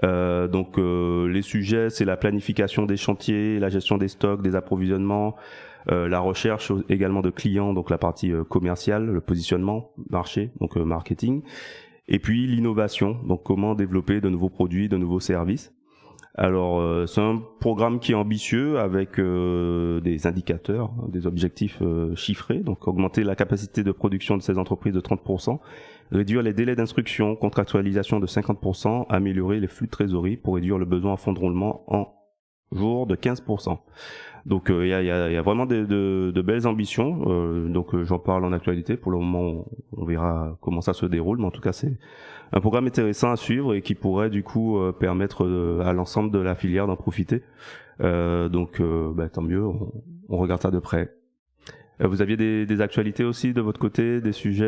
Donc les sujets, c'est la planification des chantiers, la gestion des stocks, des approvisionnements, la recherche également de clients, donc la partie commerciale, le positionnement, marché, donc marketing, et puis l'innovation, donc comment développer de nouveaux produits, de nouveaux services. Alors c'est un programme qui est ambitieux avec des indicateurs, des objectifs chiffrés, donc augmenter la capacité de production de ces entreprises de 30%, réduire les délais d'instruction, contractualisation de 50%, améliorer les flux de trésorerie pour réduire le besoin en fonds de roulement en jour de 15%. Donc il y a vraiment de belles ambitions. Donc j'en parle en actualité. Pour le moment, on verra comment ça se déroule, mais en tout cas c'est un programme intéressant à suivre et qui pourrait du coup permettre à l'ensemble de la filière d'en profiter. Donc tant mieux, on regarde ça de près. Vous aviez des actualités aussi de votre côté, des sujets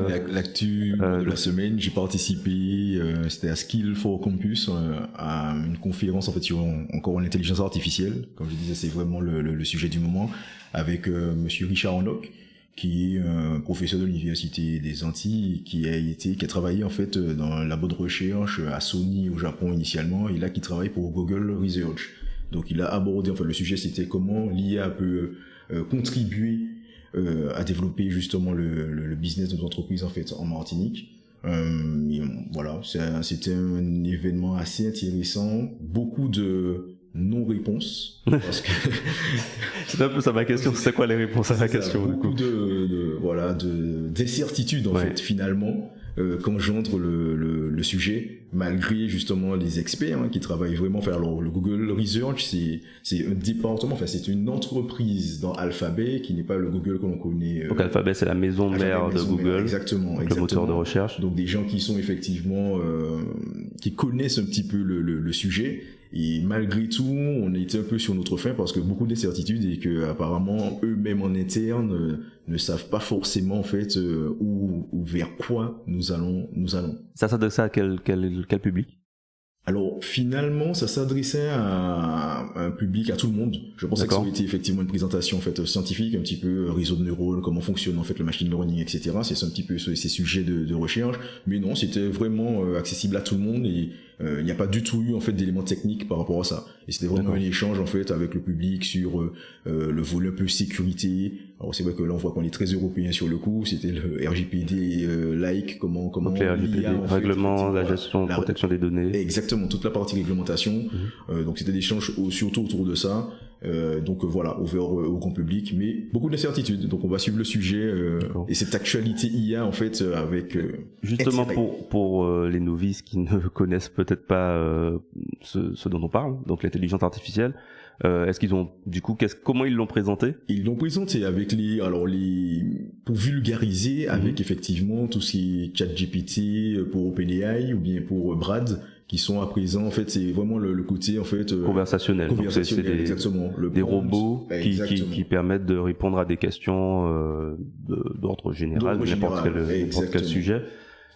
Oui, l'actu de la semaine, j'ai participé, c'était à Skill for Campus, à une conférence en fait sur encore l'intelligence artificielle. Comme je disais, c'est vraiment le sujet du moment, avec Monsieur Richard Hannock, qui est un professeur de l'université des Antilles, qui a travaillé en fait dans un labo de recherche à Sony au Japon initialement, et là qui travaille pour Google Research. Donc il a abordé, en fait le sujet c'était comment l'IA peut contribuer à développer justement le business de nos entreprises en fait en Martinique. Voilà, c'était un événement assez intéressant, beaucoup de non-réponses. Parce que c'est un peu ça ma question, c'est quoi les réponses à la question? Beaucoup d'incertitudes en fait finalement qu'engendre le sujet, malgré justement les experts qui travaillent vraiment. Alors le Google Research, c'est un département, enfin c'est une entreprise dans Alphabet qui n'est pas le Google que l'on connaît. Donc Alphabet, c'est la maison mère de Google, exactement, le moteur de recherche. Donc des gens qui sont effectivement qui connaissent un petit peu le sujet. Et malgré tout, on était un peu sur notre faim parce que beaucoup d'incertitudes et que apparemment eux-mêmes en interne ne savent pas forcément en fait où vers quoi nous allons. Ça s'adresse à quel public? Alors finalement, ça s'adressait à un public, à tout le monde. Je pensais que ça aurait été effectivement une présentation en fait scientifique, un petit peu réseau de neurones, comment fonctionne en fait le machine learning, etc. C'est un petit peu ces sujets de recherche, mais non, c'était vraiment accessible à tout le monde et il n'y a pas du tout eu en fait d'éléments techniques par rapport à ça. Et c'était vraiment un échange en fait avec le public sur le volet un peu sécurité. Alors c'est vrai que là on voit qu'on est très européen sur le coup. C'était le RGPD like comment donc les RGPD, règlement, la gestion, la protection des données. Exactement, toute la partie réglementation. Donc c'était des échanges surtout autour de ça. Donc voilà, ouvert au grand public, mais beaucoup d'incertitudes. Donc on va suivre le sujet et cette actualité IA en fait avec justement pour les novices qui ne connaissent peut-être pas ce dont on parle, donc l'intelligence artificielle. Est-ce qu'ils ont du coup comment ils l'ont présenté? Ils l'ont présenté avec pour vulgariser avec effectivement tout ce qui est ChatGPT pour OpenAI ou bien pour Brad, qui sont à présent en fait c'est vraiment le côté en fait conversationnel. Donc c'est exactement des robots qui permettent de répondre à des questions d'ordre général, n'importe quel sujet.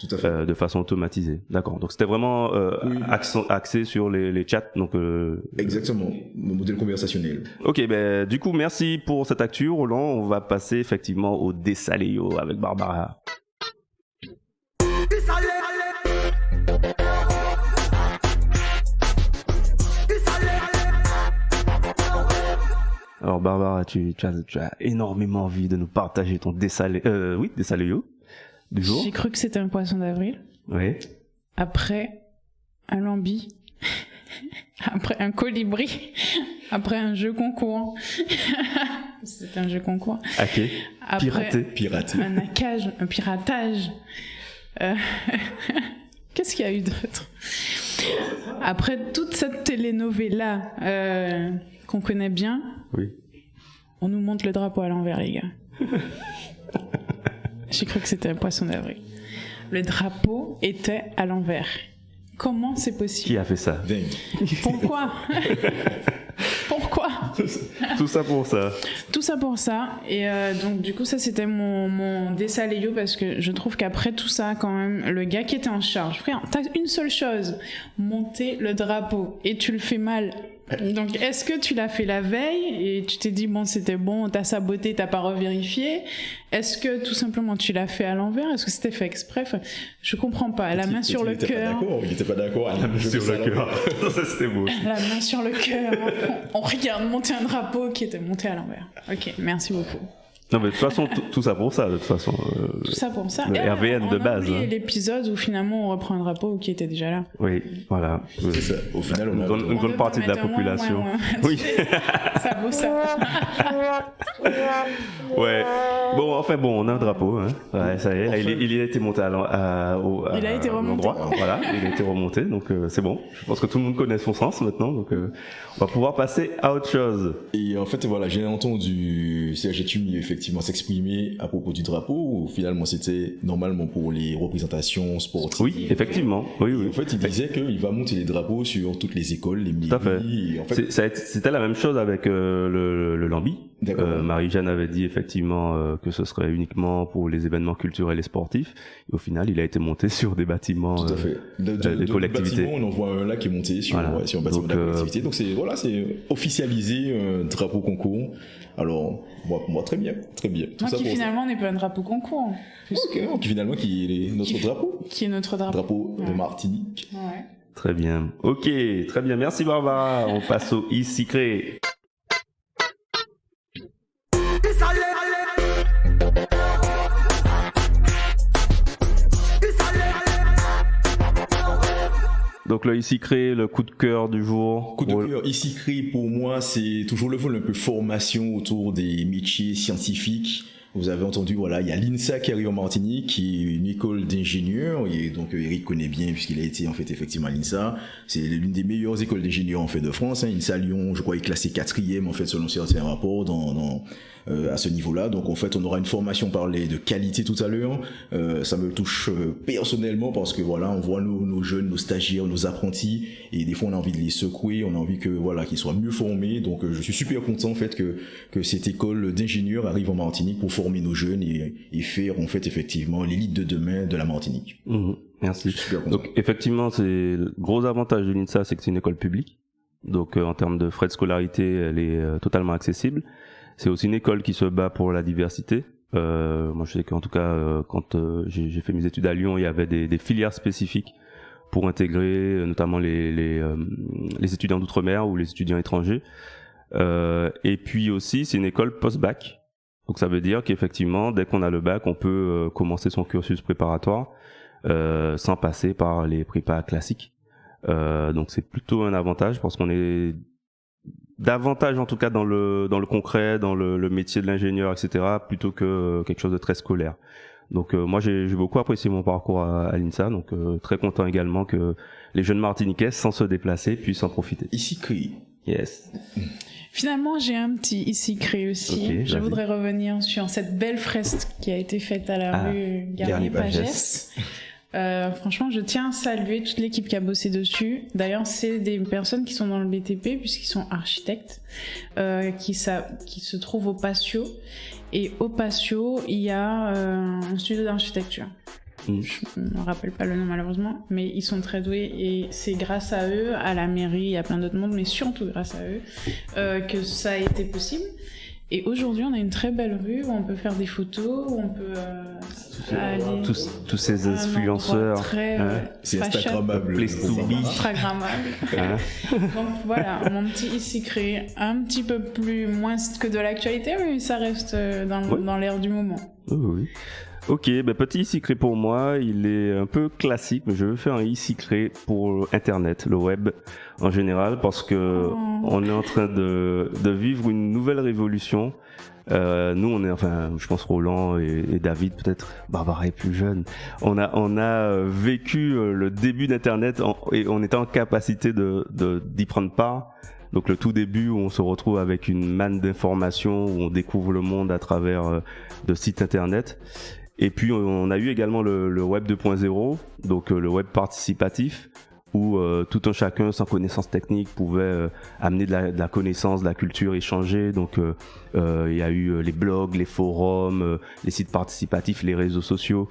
Tout à fait. De façon automatisée. D'accord. Donc c'était vraiment axé sur les chats. Donc exactement, le modèle conversationnel. Ok, du coup merci pour cette actu, Roland. On va passer effectivement au Dessaléo avec Barbara. Alors Barbara, tu as énormément envie de nous partager ton Dessaléo du jour. J'ai cru que c'était un poisson d'avril. Oui. Après un lambi. Après un colibri. Après un jeu concours. C'était un jeu concours. Ok. Après Piraté. Un piratage. Qu'est-ce qu'il y a eu d'autre? Après toute cette telenovela qu'on connaît bien, oui. On nous montre le drapeau à l'envers, les gars. J'ai cru que c'était un poisson d'avril. Le drapeau était à l'envers. Comment c'est possible? Qui a fait ça? Pourquoi? Pourquoi? Tout ça pour ça. Tout ça pour ça. Et donc du coup ça c'était mon Dessaléo, parce que je trouve qu'après tout ça quand même, le gars qui était en charge, frère, t'as une seule chose, monter le drapeau, et tu le fais mal Donc, est-ce que tu l'as fait la veille et tu t'es dit, bon, c'était bon, t'as saboté, t'as pas revérifié? Est-ce que tout simplement tu l'as fait à l'envers? Est-ce que c'était fait exprès? Enfin, je comprends pas. La main sur le cœur. Il était pas d'accord. La main sur le cœur. Ça, c'était beau. La main sur le cœur. On regarde monter un drapeau qui était monté à l'envers. Ok, merci beaucoup. Non, mais de toute façon, tout ça pour ça, de toute façon. Tout ça pour ça. Le RVN de base. On a oublié l'épisode où finalement on reprend un drapeau qui était déjà là. Oui, voilà. C'est ça. Au final, on a une grande partie de la population. Oui. Ça vaut ça. Ouais. Bon, enfin bon, on a un drapeau. Hein. Ouais, ça y est. Là, il a été monté il a été remonté. L'endroit. Voilà, il a été remonté. Donc c'est bon. Je pense que tout le monde connaît son sens maintenant. Donc on va pouvoir passer à autre chose. Et en fait, voilà, j'ai entendu CHTU effectivement s'exprimer à propos du drapeau, ou finalement c'était normalement pour les représentations sportives. Oui, effectivement. Oui, oui. En fait, il disait qu'il va monter les drapeaux sur toutes les écoles, les mairies. Tout à fait. Et en fait, c'était la même chose avec le Lambi. Marie-Jeanne avait dit effectivement que ce serait uniquement pour les événements culturels et sportifs. Et au final, il a été monté sur des bâtiments Tout à fait. des collectivités. Bâtiments, on en voit un là qui est monté sur un bâtiment de la collectivité. Donc c'est officialisé un drapeau concours. Alors moi très bien. Tout moi ça qui finalement n'est pas un drapeau concours. Qui finalement est notre drapeau. Qui est notre drapeau. Drapeau de Martinique. Ouais. Très bien. Ok, très bien. Merci Barbara. On passe au e-secret. Donc le e-secret, le coup de cœur du jour. Coup de cœur, e-secret pour moi c'est toujours le volet un peu formation autour des métiers scientifiques. Vous avez entendu, voilà, il y a l'INSA qui arrive en Martinique, qui est une école d'ingénieurs, et donc Eric connaît bien puisqu'il a été en fait effectivement à l'INSA. C'est l'une des meilleures écoles d'ingénieurs en fait de France. INSA Lyon, je crois, est classé 4e en fait selon certains rapports à ce niveau-là. Donc en fait, on aura une formation parlée de qualité tout à l'heure. Ça me touche personnellement parce que voilà, on voit nos jeunes, nos stagiaires, nos apprentis, et des fois on a envie de les secouer, on a envie que voilà, qu'ils soient mieux formés. Donc je suis super content en fait que cette école d'ingénieurs arrive en Martinique pour former nos jeunes et faire en fait effectivement l'élite de demain de la Martinique. Merci. Donc effectivement, c'est le gros avantage de l'INSA, c'est que c'est une école publique. Donc en termes de frais de scolarité, elle est totalement accessible. C'est aussi une école qui se bat pour la diversité. Moi, je sais qu'en tout cas, quand j'ai fait mes études à Lyon, il y avait des filières spécifiques pour intégrer, notamment les étudiants d'outre-mer ou les étudiants étrangers. Et puis aussi, c'est une école post-bac. Donc ça veut dire qu'effectivement, dès qu'on a le bac, on peut commencer son cursus préparatoire sans passer par les prépas classiques. Donc c'est plutôt un avantage parce qu'on est davantage en tout cas dans le concret, dans le métier de l'ingénieur, etc., plutôt que quelque chose de très scolaire. Donc moi j'ai beaucoup apprécié mon parcours à l'INSA, donc très content également que les jeunes Martiniquais, sans se déplacer, puissent en profiter. e-secret. Yes. Finalement, j'ai un petit e-secret aussi. Okay, je voudrais revenir sur cette belle fresque qui a été faite à la rue Garnier-Pagès. Franchement, je tiens à saluer toute l'équipe qui a bossé dessus. D'ailleurs, c'est des personnes qui sont dans le BTP puisqu'ils sont architectes, qui se trouvent au Patio. Et au Patio, il y a un studio d'architecture. Je me rappelle pas le nom malheureusement, mais ils sont très doués et c'est grâce à eux, à la mairie, il y a plein d'autres mondes, mais surtout grâce à eux, que ça a été possible. Et aujourd'hui, on a une très belle rue où on peut faire des photos, où on peut aller tous ces influenceurs, c'est Instagrammable. Instagrammable. Donc voilà, mon petit e-secret, un petit peu plus moins que de l'actualité, mais ça reste dans l'air du moment. Oui. Ok, petit e-secret pour moi, il est un peu classique, mais je veux faire un e-secret pour Internet, le web en général, parce que on est en train de vivre une nouvelle révolution. Nous, on est, enfin, je pense Roland et David, peut-être Barbara est plus jeune. On a vécu le début d'Internet et on était en capacité d'y prendre part. Donc le tout début où on se retrouve avec une manne d'informations, où on découvre le monde à travers de sites Internet. Et puis on a eu également le web 2.0, donc le web participatif, où tout un chacun sans connaissance technique pouvait amener de la connaissance, de la culture, échanger. Donc il y a eu les blogs, les forums, les sites participatifs, les réseaux sociaux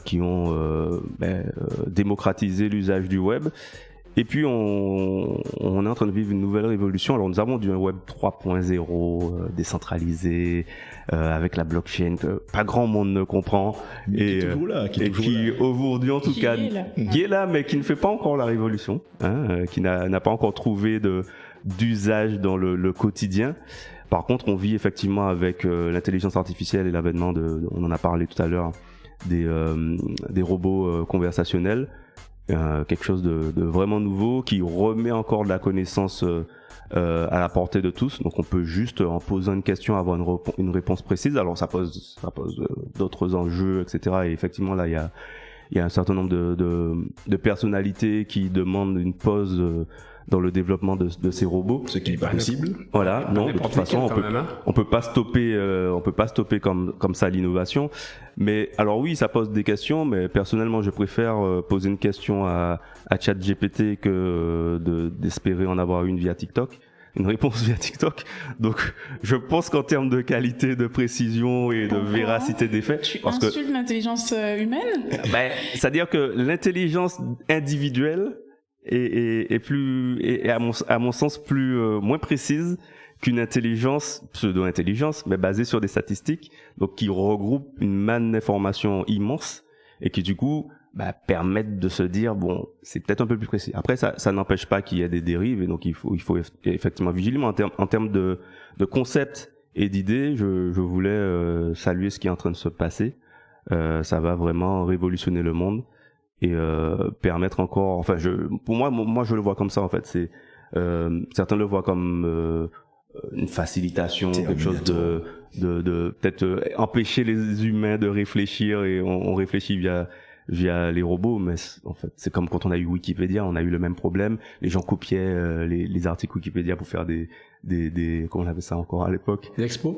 qui ont démocratisé l'usage du web. Et puis on est en train de vivre une nouvelle révolution. Alors nous avons du web 3.0 décentralisé avec la blockchain que pas grand monde ne comprend qui est toujours là, qui aujourd'hui en tout cas qui est là mais qui ne fait pas encore la révolution, qui n'a pas encore trouvé d'usage dans le quotidien. Par contre, on vit effectivement avec l'intelligence artificielle et l'avènement on en a parlé tout à l'heure, des robots conversationnels. Quelque chose de vraiment nouveau qui remet encore de la connaissance à la portée de tous. Donc on peut juste en posant une question avoir une réponse précise. Alors ça pose d'autres enjeux, etc. Et effectivement là il y a un certain nombre de personnalités qui demandent une pause dans le développement de ces robots. Ce qui n'est pas possible. Voilà, non, de toute façon, on peut pas stopper comme ça l'innovation. Mais alors oui, ça pose des questions, mais personnellement, je préfère poser une question à ChatGPT que d'espérer en avoir une réponse via TikTok. Donc, je pense qu'en termes de qualité, de précision et de véracité des faits, tu insultes l'intelligence humaine? C'est-à-dire que l'intelligence individuelle est à mon sens moins précise qu'une intelligence, pseudo-intelligence, mais basée sur des statistiques, donc qui regroupe une manne d'informations immense et qui du coup permettent de se dire bon, c'est peut-être un peu plus précis. Après ça n'empêche pas qu'il y ait des dérives et donc il faut effectivement vigiler. Mais en termes de concept et d'idées, je voulais saluer ce qui est en train de se passer. Ça va vraiment révolutionner le monde et permettre encore, enfin pour moi je le vois comme ça en fait. C'est certains le voient comme une facilitation, quelque chose de peut-être empêcher les humains de réfléchir et on réfléchit via les robots, mais en fait c'est comme quand on a eu Wikipédia, on a eu le même problème. Les gens copiaient les articles Wikipédia pour faire des comment on appelait ça encore à l'époque, des expos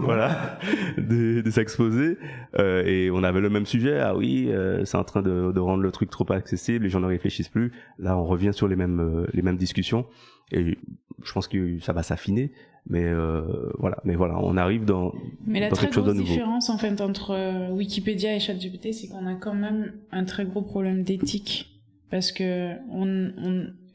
voilà, des exposés, et on avait le même sujet. Ah oui, c'est en train de rendre le truc trop accessible, les gens ne réfléchissent plus. Là on revient sur les mêmes discussions et je pense que ça va s'affiner, mais voilà, on arrive dans quelque chose de nouveau. Mais la très grosse différence en fait entre Wikipédia et ChatGPT, c'est qu'on a quand même un très gros problème d'éthique, parce que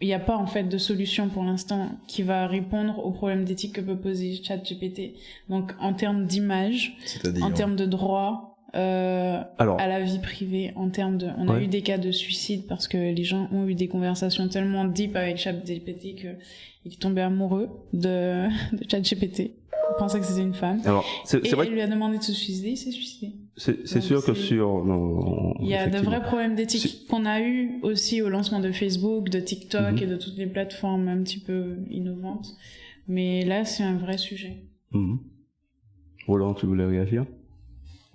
il n'y a pas en fait de solution pour l'instant qui va répondre aux problèmes d'éthique que peut poser ChatGPT. Donc en termes d'image, en termes de droit, à la vie privée, en termes de, on a eu des cas de suicide parce que les gens ont eu des conversations tellement deep avec ChatGPT que il est tombé amoureux de ChatGPT. Il pensait que c'était une femme. Alors, c'est vrai il lui a demandé de se suicider, il s'est suicidé. C'est sûr que il y a de vrais problèmes d'éthique qu'on a eu aussi au lancement de Facebook, de TikTok et de toutes les plateformes un petit peu innovantes. Mais là, c'est un vrai sujet. Roland, tu voulais réagir?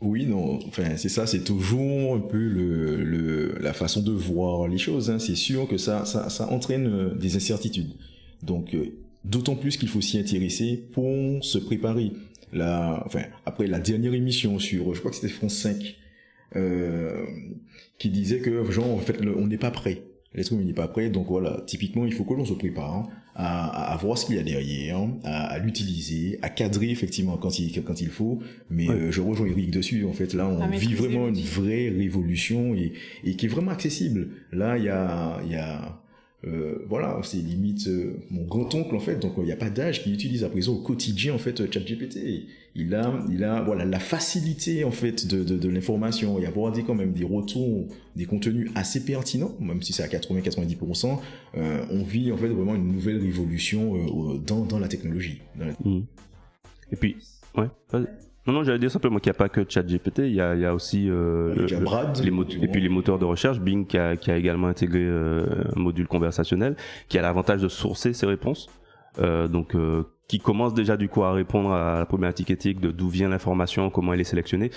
Oui, non, enfin, c'est ça, c'est toujours un peu la façon de voir les choses, hein. C'est sûr que ça entraîne des incertitudes. Donc, d'autant plus qu'il faut s'y intéresser pour se préparer. Après la dernière émission sur, je crois que c'était France 5, qui disait que, genre, en fait, on n'est pas prêt. L'être humain n'est pas prêt, donc voilà, typiquement, il faut que l'on se prépare à voir ce qu'il y a derrière, à l'utiliser, à cadrer effectivement quand il faut. Mais je rejoins Eric dessus, en fait, là, on vit vraiment une vraie révolution et qui est vraiment accessible. Là, il y a voilà, c'est limite mon grand-oncle en fait, donc il n'y a pas d'âge qui utilise à présent au quotidien en fait ChatGPT. Il a voilà la facilité en fait de l'information et avoir quand même des retours, des contenus assez pertinents, même si c'est à 80-90%. On vit en fait vraiment une nouvelle révolution dans la technologie. Et puis Non, j'allais dire simplement qu'il n'y a pas que ChatGPT, il y a aussi Brad, et puis les moteurs de recherche. Bing qui a également intégré un module conversationnel qui a l'avantage de sourcer ses réponses, qui commence déjà du coup à répondre à la problématique éthique de d'où vient l'information, comment elle est sélectionnée.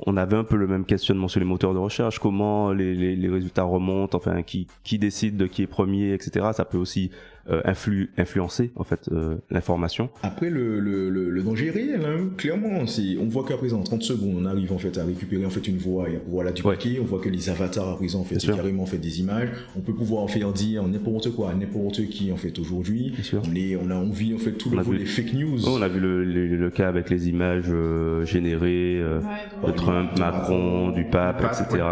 On avait un peu le même questionnement sur les moteurs de recherche, comment les résultats remontent, enfin qui décide de qui est premier, etc. Ça peut aussi influencer en fait l'information. Après le danger est réel, hein, clairement. On voit qu'à présent en 30 secondes on arrive en fait à récupérer en fait une voix et à pouvoir la dupliquer. On voit que les avatars à présent en fait c'est carrément en fait des images. On peut pouvoir en faire dire n'importe quoi à n'importe qui en fait aujourd'hui. On vit en fait tout le volet fake news. On a vu le cas avec les images générées de Trump, Macron, du pape, etc.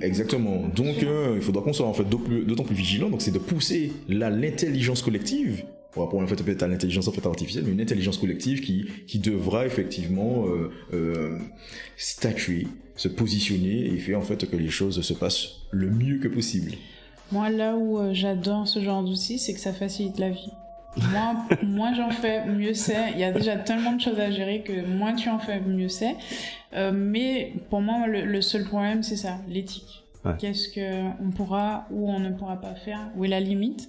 Exactement. Donc il faudra qu'on soit en fait d'autant plus vigilant. Donc c'est de pousser l'intelligence collective. Par rapport en fait peut-être à l'intelligence en fait artificielle, mais une intelligence collective qui devra effectivement statuer, se positionner et faire en fait que les choses se passent le mieux que possible. Moi, là où j'adore ce genre d'outils, c'est que ça facilite la vie. Moins j'en fais, mieux c'est. Il y a déjà tellement de choses à gérer que moins tu en fais, mieux c'est. Mais pour moi, le seul problème, c'est ça, l'éthique. Ouais. Qu'est-ce qu'on pourra ou on ne pourra pas faire, où est la limite.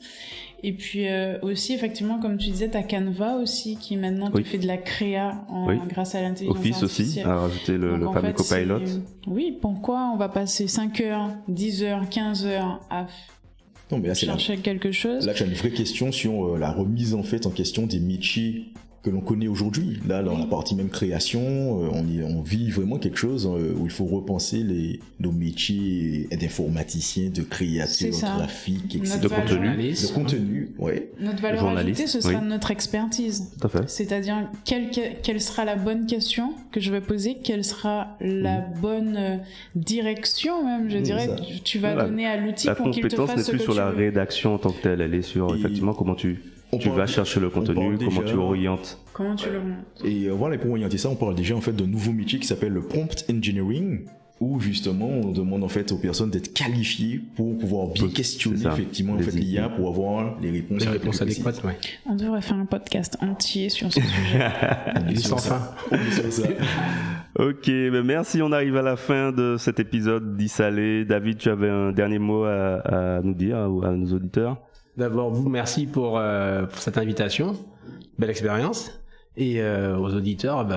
Et puis aussi, effectivement, comme tu disais, t'as Canva aussi qui maintenant te fait de la créa grâce à l'intelligence Office artificielle. Office aussi, a rajouté le fameux copilot. Oui, pourquoi on va passer 5 heures, 10 heures, 15 heures à chercher quelque chose. Là, tu as une vraie question sur la remise en fait en question des métiers que l'on connaît aujourd'hui. Là, dans la partie même création, on vit vraiment quelque chose où il faut repenser nos métiers d'informaticiens, de créateurs graphiques, etc. De contenu, ouais. Notre valeur ajoutée, ce sera notre expertise. Tout à fait. C'est-à-dire, quelle sera la bonne question que je vais poser, quelle sera la bonne direction même, je dirais, tu vas donner à l'outil pour qu'il te fasse ce que tu veux. La compétence n'est plus sur la rédaction en tant que telle, elle est sur effectivement comment tu vas chercher le contenu, comment tu orientes. Comment tu l'orientes. Et voilà, pour orienter ça, on parle déjà en fait d'un nouveau métier qui s'appelle le prompt engineering, où justement on demande en fait aux personnes d'être qualifiées pour pouvoir bien questionner effectivement en fait l'IA pour avoir les réponses adéquates. Ouais. On devrait faire un podcast entier sur ce sujet. Il est sans fin. Ok, ben merci, on arrive à la fin de cet épisode d'Issalé. David, tu avais un dernier mot à nous dire ou à nos auditeurs? D'abord, vous, merci pour cette invitation. Belle expérience. Et aux auditeurs,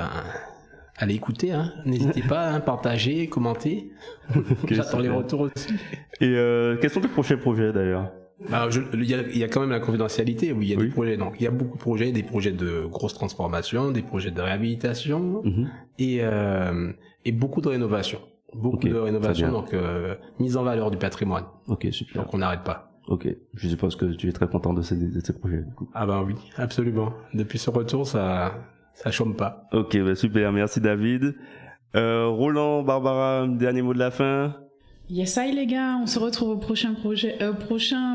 allez écouter. N'hésitez pas à partager, commenter. J'attends les retours aussi. Et quels sont tes prochains projets d'ailleurs? Il y a quand même la confidentialité. Oui, il y a des projets. Donc, il y a beaucoup de projets, des projets de grosses transformations, des projets de réhabilitation et beaucoup de rénovation. Beaucoup de rénovation, donc mise en valeur du patrimoine. Ok, super. Donc, on n'arrête pas. Ok, je suppose que tu es très content de ces projets du coup. Ah oui, absolument. Depuis ce retour, ça chôme pas. Ok, super, merci David. Roland, Barbara, un dernier mot de la fin? Yes, les gars, on se retrouve au prochain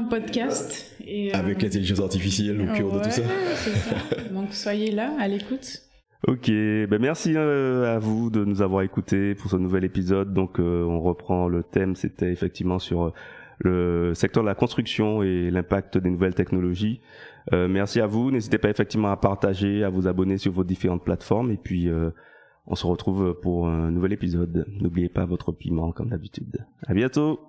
podcast. Et, avec l'intelligence artificielle au cœur de tout ça. C'est ça. Donc soyez là, à l'écoute. Ok, merci à vous de nous avoir écoutés pour ce nouvel épisode. Donc on reprend le thème, c'était effectivement sur le secteur de la construction et l'impact des nouvelles technologies. Merci à vous. N'hésitez pas effectivement à partager, à vous abonner sur vos différentes plateformes. Et puis, on se retrouve pour un nouvel épisode. N'oubliez pas votre piment comme d'habitude. À bientôt.